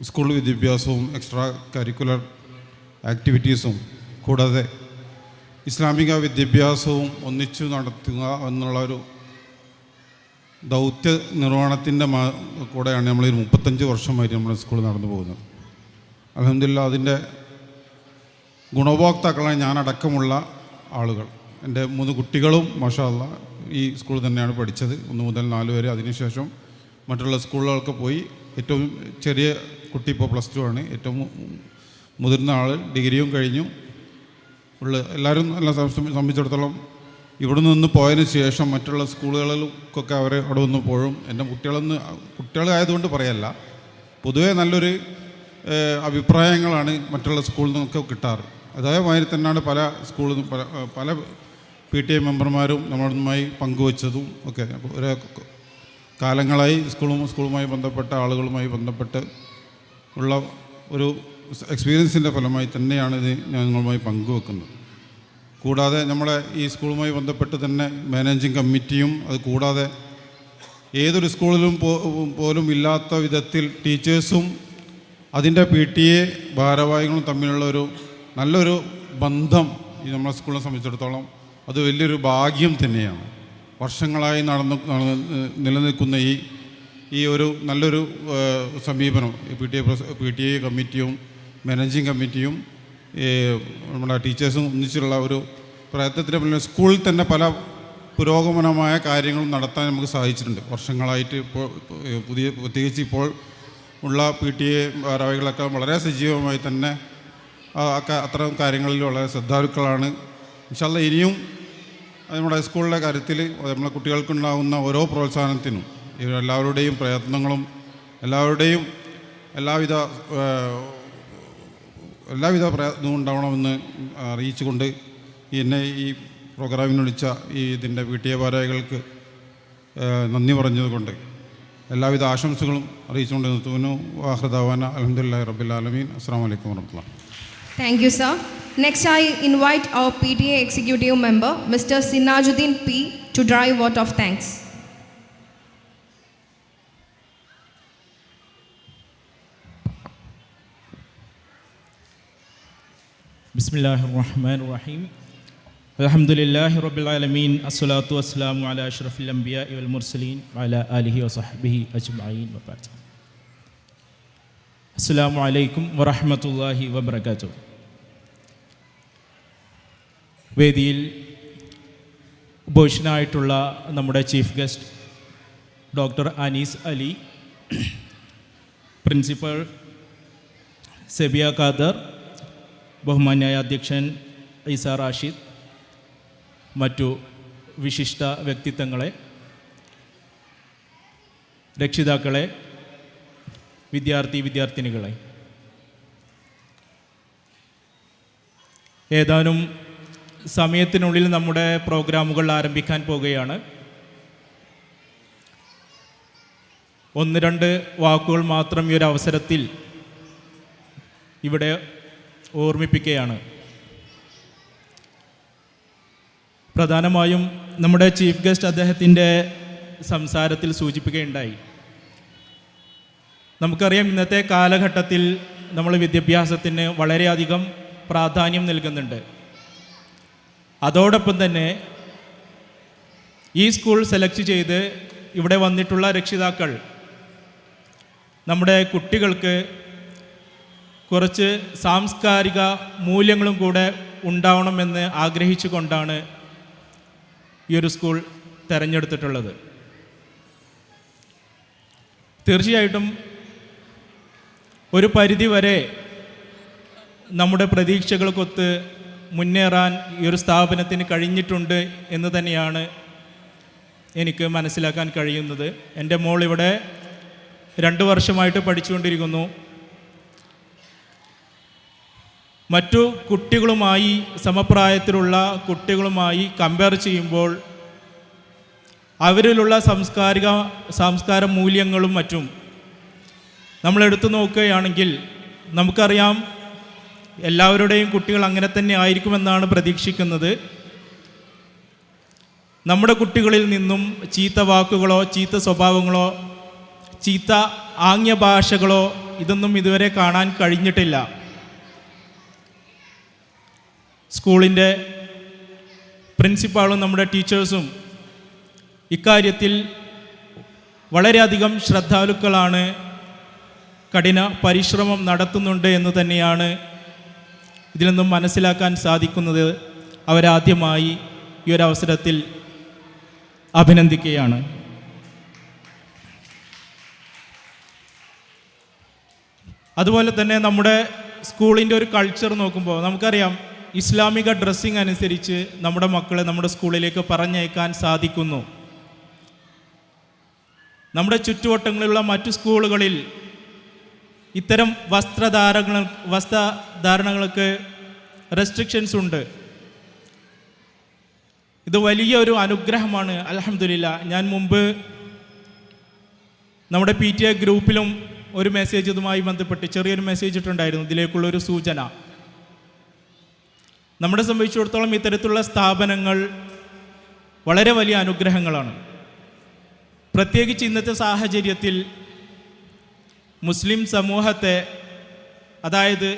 സ്കൂൾ വിദ്യാഭ്യാസവും എക്സ്ട്രാ കരിക്കുലർ ആക്ടിവിറ്റീസും കൂടാതെ ഇസ്ലാമിക വിദ്യാഭ്യാസവും ഒന്നിച്ചു നടത്തുക എന്നുള്ളൊരു ദൗത്യ നിർവഹണത്തിൻ്റെ കൂടെയാണ് നമ്മൾ 35 വർഷമായിട്ട് നമ്മുടെ സ്കൂൾ നടന്നു പോകുന്നത്. അൽഹംദുലില്ലാ, അതിൻ്റെ ഗുണഭോക്താക്കളാണ് ഞാനടക്കമുള്ള ആളുകൾ. എൻ്റെ 3 കുട്ടികളും മാഷാ അല്ലാ ഈ സ്കൂളിൽ തന്നെയാണ് പഠിച്ചത്, 1 മുതൽ 4 വരെ. അതിനുശേഷം മറ്റുള്ള സ്കൂളുകളൊക്കെ പോയി. ഏറ്റവും ചെറിയ കുട്ടി ഇപ്പോൾ +2 ആണ്. ഏറ്റവും മുതിർന്ന ആൾ ഡിഗ്രിയും കഴിഞ്ഞു. എല്ലാവരും എല്ലാം സംബന്ധിച്ചിടത്തോളം ഇവിടെ നിന്ന് പോയതിന് ശേഷം മറ്റുള്ള സ്കൂളുകളിലൊക്കെ അവർ അവിടെ നിന്ന് പോഴും. എൻ്റെ കുട്ടികളായതുകൊണ്ട് പറയല്ല, പൊതുവേ നല്ലൊരു അഭിപ്രായങ്ങളാണ് മറ്റുള്ള സ്കൂളിൽ നിന്നൊക്കെ കിട്ടാറ്. അതേമാതിരി തന്നെയാണ് പല സ്കൂളിൽ നിന്നും പല PTA മെമ്പർമാരും നമ്മളുമായി പങ്കുവച്ചതും ഒക്കെ. ഒരു കാലങ്ങളായി സ്കൂളുമായി ബന്ധപ്പെട്ട ആളുകളുമായി ബന്ധപ്പെട്ട് ഉള്ള ഒരു എക്സ്പീരിയൻസിൻ്റെ ഫലമായി തന്നെയാണ് ഇത് ഞങ്ങളുമായി പങ്കുവെക്കുന്നത്. കൂടാതെ നമ്മളെ ഈ സ്കൂളുമായി ബന്ധപ്പെട്ട് തന്നെ മാനേജിംഗ് കമ്മിറ്റിയും, അത് കൂടാതെ ഏതൊരു സ്കൂളിലും പോലും ഇല്ലാത്ത വിധത്തിൽ ടീച്ചേഴ്സും അതിൻ്റെ PTA ഭാരവാഹികളും തമ്മിലുള്ള ഒരു നല്ലൊരു ബന്ധം ഈ നമ്മളെ സ്കൂളിനെ സംബന്ധിച്ചിടത്തോളം അത് വലിയൊരു ഭാഗ്യം തന്നെയാണ്. വർഷങ്ങളായി നിലനിൽക്കുന്ന ഈ ഒരു നല്ലൊരു സമീപനം PTA കമ്മിറ്റിയും മാനേജിംഗ് കമ്മിറ്റിയും നമ്മുടെ ടീച്ചേഴ്സും ഒന്നിച്ചുള്ള ഒരു പ്രയത്നത്തിന് പിന്നെ സ്കൂളിൽ തന്നെ പല പുരോഗമനമായ കാര്യങ്ങളും നടത്താൻ നമുക്ക് സാധിച്ചിട്ടുണ്ട്. വർഷങ്ങളായിട്ട് ഇപ്പോൾ പ്രത്യേകിച്ച് ഇപ്പോൾ ഉള്ള PTA ഭാരവാഹികളൊക്കെ വളരെ സജീവമായി തന്നെ അത്തരം കാര്യങ്ങളിൽ വളരെ ശ്രദ്ധാലുക്കളാണ്. ഇൻഷാ അല്ലാ ഇനിയും നമ്മുടെ സ്കൂളിലെ കാര്യത്തിൽ നമ്മളെ കുട്ടികൾക്കുണ്ടാകുന്ന ഓരോ പ്രോത്സാഹനത്തിനും എല്ലാവരുടെയും പ്രയത്നങ്ങളും എല്ലാവരുടെയും എല്ലാവിധ പ്രയത്നവും ഉണ്ടാവണമെന്ന് അറിയിച്ചുകൊണ്ട് എന്നെ ഈ പ്രോഗ്രാമിന് വിളിച്ച ഇതിൻ്റെ PTA ഭാരവാഹികൾക്ക് നന്ദി പറഞ്ഞതുകൊണ്ട് എല്ലാവിധ ആശംസകളും അറിയിച്ചുകൊണ്ട് നിർത്തുന്നു. വാഹൃദാവാന അൽഹംദുലില്ലാഹി റബ്ബിൽ ആലമീൻ. അസ്സലാമു അലൈക്കും വറഹ്മത്തുള്ളാഹി. Thank you, sir. Next, I invite our PTA executive member, Mr. Sinajuddin P, to drive vote of thanks. Bismillahirrahmanirrahim. Alhamdulillahi Rabbil Alameen. As-salatu was-salamu ala ashrafil anbiya'i wal mursalin wa ala alihi wa sahbihi ajma'in wa ba'd. Assalamu alaikum wa rahmatullahi wa barakatuh. വേദിയിൽ ഉപവിഷ്ടനായിട്ടുള്ള നമ്മുടെ chief guest doctor Anees Ali, principal Sebiya Khader, ബഹുമാന്യായ അധ്യക്ഷൻ ഈസ റാഷിദ്, മറ്റു വിശിഷ്ട വ്യക്തിത്വങ്ങളെ, രക്ഷിതാക്കളെ, വിദ്യാർത്ഥിനികളെ, ഏതാനും സമയത്തിനുള്ളിൽ നമ്മുടെ പ്രോഗ്രാമുകൾ ആരംഭിക്കാൻ പോവുകയാണ്. 1-2 വാക്കുകൾ മാത്രം ഈ ഒരു അവസരത്തിൽ ഇവിടെ ഓർമ്മിപ്പിക്കുകയാണ്. പ്രധാനമായും നമ്മുടെ ചീഫ് ഗസ്റ്റ് അദ്ദേഹത്തിൻ്റെ സംസാരത്തിൽ സൂചിപ്പിക്കുകയുണ്ടായി. നമുക്കറിയാം, ഇന്നത്തെ കാലഘട്ടത്തിൽ നമ്മൾ വിദ്യാഭ്യാസത്തിന് വളരെയധികം പ്രാധാന്യം നൽകുന്നുണ്ട്. അതോടൊപ്പം തന്നെ ഈ സ്കൂൾ സെലക്ട് ചെയ്ത് ഇവിടെ വന്നിട്ടുള്ള രക്ഷിതാക്കൾ നമ്മുടെ കുട്ടികൾക്ക് കുറച്ച് സാംസ്കാരിക മൂല്യങ്ങളും കൂടെ ഉണ്ടാവണമെന്ന് ആഗ്രഹിച്ചുകൊണ്ടാണ് ഈ ഒരു സ്കൂൾ തിരഞ്ഞെടുത്തിട്ടുള്ളത്. തീർച്ചയായിട്ടും ഒരു പരിധിവരെ നമ്മുടെ പ്രതീക്ഷകൾക്കൊത്ത് മുന്നേറാൻ ഈ ഒരു സ്ഥാപനത്തിന് കഴിഞ്ഞിട്ടുണ്ട് എന്ന് തന്നെയാണ് എനിക്ക് മനസ്സിലാക്കാൻ കഴിയുന്നത്. എൻ്റെ മോൾ ഇവിടെ 2 വർഷമായിട്ട് പഠിച്ചുകൊണ്ടിരിക്കുന്നു. മറ്റു കുട്ടികളുമായി, സമപ്രായത്തിലുള്ള കുട്ടികളുമായി കമ്പയർ ചെയ്യുമ്പോൾ അവരിലുള്ള സംസ്കാര മൂല്യങ്ങളും മറ്റും നമ്മളെടുത്തു നോക്കുകയാണെങ്കിൽ നമുക്കറിയാം എല്ലാവരുടെയും കുട്ടികൾ അങ്ങനെ തന്നെ ആയിരിക്കുമെന്നാണ് പ്രതീക്ഷിക്കുന്നത്. നമ്മുടെ കുട്ടികളിൽ നിന്നും ചീത്ത വാക്കുകളോ ചീത്ത സ്വഭാവങ്ങളോ ചീത്ത ആംഗ്യ ഭാഷകളോ ഇതൊന്നും ഇതുവരെ കാണാൻ കഴിഞ്ഞിട്ടില്ല. സ്കൂളിൻ്റെ പ്രിൻസിപ്പാളും നമ്മുടെ ടീച്ചേഴ്സും ഇക്കാര്യത്തിൽ വളരെയധികം ശ്രദ്ധാലുക്കളാണ്, കഠിന പരിശ്രമം നടത്തുന്നുണ്ട് എന്ന് തന്നെയാണ് ഇതിൽ നിന്നും മനസ്സിലാക്കാൻ സാധിക്കുന്നത്. അവരാദ്യമായി ഈ ഒരു അവസരത്തിൽ അഭിനന്ദിക്കുകയാണ്. അതുപോലെ തന്നെ നമ്മുടെ സ്കൂളിൻ്റെ ഒരു കൾച്ചർ നോക്കുമ്പോൾ നമുക്കറിയാം ഇസ്ലാമിക ഡ്രസ്സിങ് അനുസരിച്ച് നമ്മുടെ മക്കളെ നമ്മുടെ സ്കൂളിലേക്ക് പറഞ്ഞയക്കാൻ സാധിക്കുന്നു. നമ്മുടെ ചുറ്റുവട്ടങ്ങളിലുള്ള മറ്റു സ്കൂളുകളിൽ ഇത്തരം വസ്ത്രധാരണങ്ങൾക്ക് റെസ്ട്രിക്ഷൻസ് ഉണ്ട്. ഇത് വലിയൊരു അനുഗ്രഹമാണ്. അൽഹംദുലില്ലാ. ഞാൻ മുമ്പ് നമ്മുടെ PTA ഗ്രൂപ്പിലും ഒരു മെസ്സേജ് ഇതുമായി ബന്ധപ്പെട്ട് ചെറിയൊരു മെസ്സേജ് ഇട്ടുണ്ടായിരുന്നു, ഇതിലേക്കുള്ളൊരു സൂചന. നമ്മളെ സംബന്ധിച്ചിടത്തോളം ഇത്തരത്തിലുള്ള സ്ഥാപനങ്ങൾ വളരെ വലിയ അനുഗ്രഹങ്ങളാണ്. പ്രത്യേകിച്ച് ഇന്നത്തെ സാഹചര്യത്തിൽ മുസ്ലിം സമൂഹത്തെ, അതായത്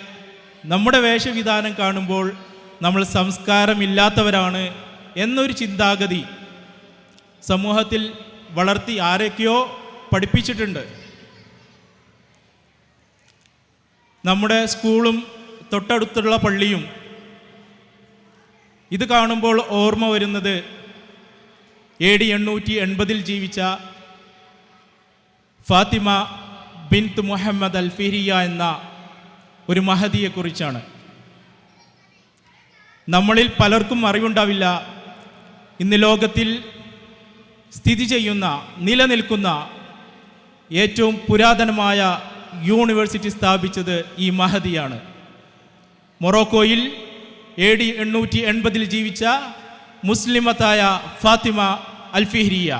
നമ്മുടെ വേഷവിധാനം കാണുമ്പോൾ നമ്മൾ സംസ്കാരമില്ലാത്തവരാണ് എന്നൊരു ചിന്താഗതി സമൂഹത്തിൽ വളർത്തി ആരൊക്കെയോ പഠിപ്പിച്ചിട്ടുണ്ട്. നമ്മുടെ സ്കൂളും തൊട്ടടുത്തുള്ള പള്ളിയും ഇത് കാണുമ്പോൾ ഓർമ്മ വരുന്നത് AD 880 ജീവിച്ച ഫാത്തിമ ബിൻത്ത് മുഹമ്മദ് അൽ-ഫിഹ്രിയ എന്ന ഒരു മഹദിയെക്കുറിച്ചാണ്. നമ്മളിൽ പലർക്കും അറിവുണ്ടാവില്ല, ഇന്ന് ലോകത്തിൽ സ്ഥിതി ചെയ്യുന്ന, നിലനിൽക്കുന്ന ഏറ്റവും പുരാതനമായ യൂണിവേഴ്സിറ്റി സ്ഥാപിച്ചത് ഈ മഹദിയാണ്. മൊറോക്കോയിൽ AD 880 ജീവിച്ച മുസ്ലിമത്തായ ഫാത്തിമ അൽ-ഫിഹ്രിയ.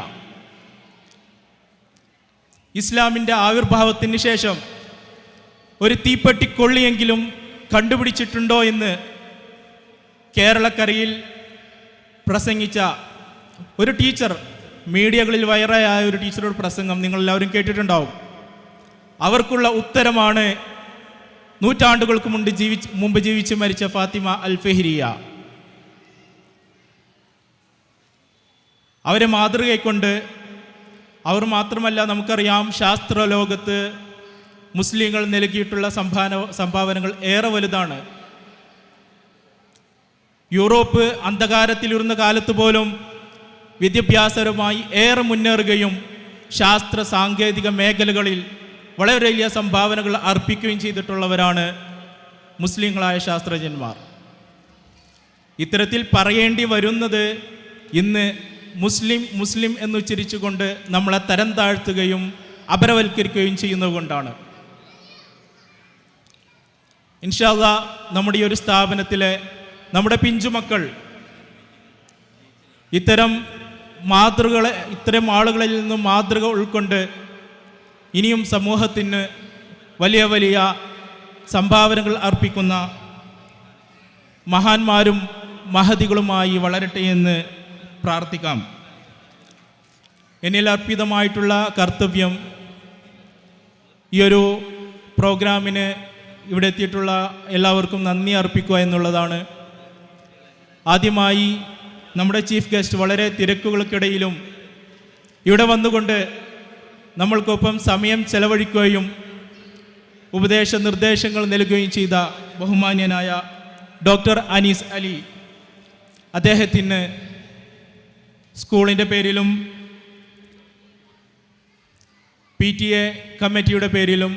ഇസ്ലാമിൻ്റെ ആവിർഭാവത്തിന് ശേഷം ഒരു തീപ്പെട്ടിക്കൊള്ളിയെങ്കിലും കണ്ടുപിടിച്ചിട്ടുണ്ടോ എന്ന് കേരളക്കരയിൽ പ്രസംഗിച്ച ഒരു ടീച്ചർ, മീഡിയകളിൽ വൈറലായ ഒരു ടീച്ചറുടെ പ്രസംഗം നിങ്ങളെല്ലാവരും കേട്ടിട്ടുണ്ടാവും. അവർക്കുള്ള ഉത്തരമാണ് നൂറ്റാണ്ടുകൾക്ക് മുമ്പ് ജീവിച്ച് മരിച്ച ഫാത്തിമ അൽ-ഫിഹ്രിയ. അവരെ മാതൃകയെക്കൊണ്ട്, അവർ മാത്രമല്ല, നമുക്കറിയാം ശാസ്ത്ര ലോകത്ത് മുസ്ലിങ്ങൾ നൽകിയിട്ടുള്ള സംഭാവനകൾ ഏറെ വലുതാണ്. യൂറോപ്പ് അന്ധകാരത്തിലിരുന്ന കാലത്ത് പോലും വിദ്യാഭ്യാസപരമായി ഏറെ മുന്നേറുകയും ശാസ്ത്ര സാങ്കേതിക മേഖലകളിൽ വളരെ വലിയ സംഭാവനകൾ അർപ്പിക്കുകയും ചെയ്തിട്ടുള്ളവരാണ് മുസ്ലിങ്ങളായ ശാസ്ത്രജ്ഞന്മാർ. ഇത്തരത്തിൽ പറയേണ്ടി വരുന്നത് ഇന്ന് മുസ്ലിം എന്നുച്ചരിച്ചുകൊണ്ട് നമ്മളെ തരം താഴ്ത്തുകയും അപരവൽക്കരിക്കുകയും ചെയ്യുന്നതുകൊണ്ടാണ്. ഇൻഷാ അല്ലാഹ് നമ്മുടെ ഈ ഒരു സ്ഥാപനത്തിലെ നമ്മുടെ പിഞ്ചുമക്കൾ ഇത്തരം ആളുകളിൽ നിന്നും മാതൃക ഉൾക്കൊണ്ട് ഇനിയും സമൂഹത്തിന് വലിയ വലിയ സംഭാവനകൾ അർപ്പിക്കുന്ന മഹാന്മാരും മഹദികളുമായി വളരട്ടെ എന്ന് പ്രാർത്ഥിക്കാം. എന്നിൽ അർപ്പിതമായിട്ടുള്ള കർത്തവ്യം ഈ ഒരു പ്രോഗ്രാമിന് ഇവിടെ എത്തിയിട്ടുള്ള എല്ലാവർക്കും നന്ദി അർപ്പിക്കുക എന്നുള്ളതാണ്. ആദ്യമായി നമ്മുടെ ചീഫ് ഗസ്റ്റ് വളരെ തിരക്കുകൾക്കിടയിലും ഇവിടെ വന്നുകൊണ്ട് നമ്മൾക്കൊപ്പം സമയം ചെലവഴിക്കുകയും ഉപദേശ നിർദ്ദേശങ്ങൾ നൽകുകയും ചെയ്ത ബഹുമാന്യനായ ഡോക്ടർ അനീസ് അലി, അദ്ദേഹത്തിന് സ്കൂളിൻ്റെ പേരിലും PTA കമ്മിറ്റിയുടെ പേരിലും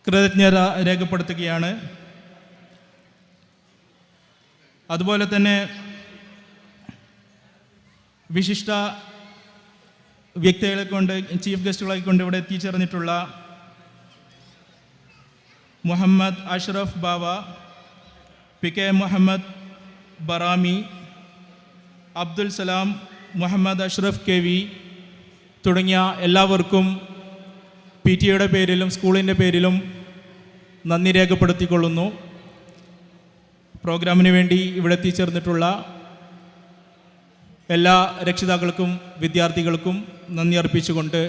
കൃതജ്ഞത രേഖപ്പെടുത്തുകയാണ്. അതുപോലെ തന്നെ വിശിഷ്ട വ്യക്തികളെ കൊണ്ട് ചീഫ് ഗസ്റ്റുകളെ കൊണ്ട് ഇവിടെ എത്തിച്ചേർന്നിട്ടുള്ള മുഹമ്മദ് അഷ്റഫ് ബാവ, P K Muhammad Barami, Abdul Salam Muhammad Ashraf K V തുടങ്ങിയ എല്ലാവർക്കും പി ടി എയുടെ പേരിലും സ്കൂളിൻ്റെ പേരിലും നന്ദി രേഖപ്പെടുത്തിക്കൊള്ളുന്നു. പ്രോഗ്രാമിന് വേണ്ടി ഇവിടെ എത്തിച്ചേർന്നിട്ടുള്ള എല്ലാ രക്ഷിതാക്കൾക്കും വിദ്യാർത്ഥികൾക്കും നന്ദി അർപ്പിച്ചുകൊണ്ട്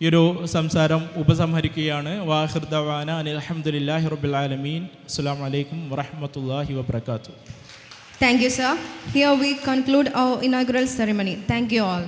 ഈ ഒരു സംസാരം ഉപസംഹരിക്കുകയാണ്. വാഹിർ ദവാന അനിൽ അൽഹംദുലില്ലാഹി റബ്ബിൽ ആലമീൻ. അസ്സലാമു അലൈക്കും വറഹ്മത്തുള്ളാഹി വബറകാതുഹു. Thank you, sir. Here we conclude our inaugural ceremony. Thank you all.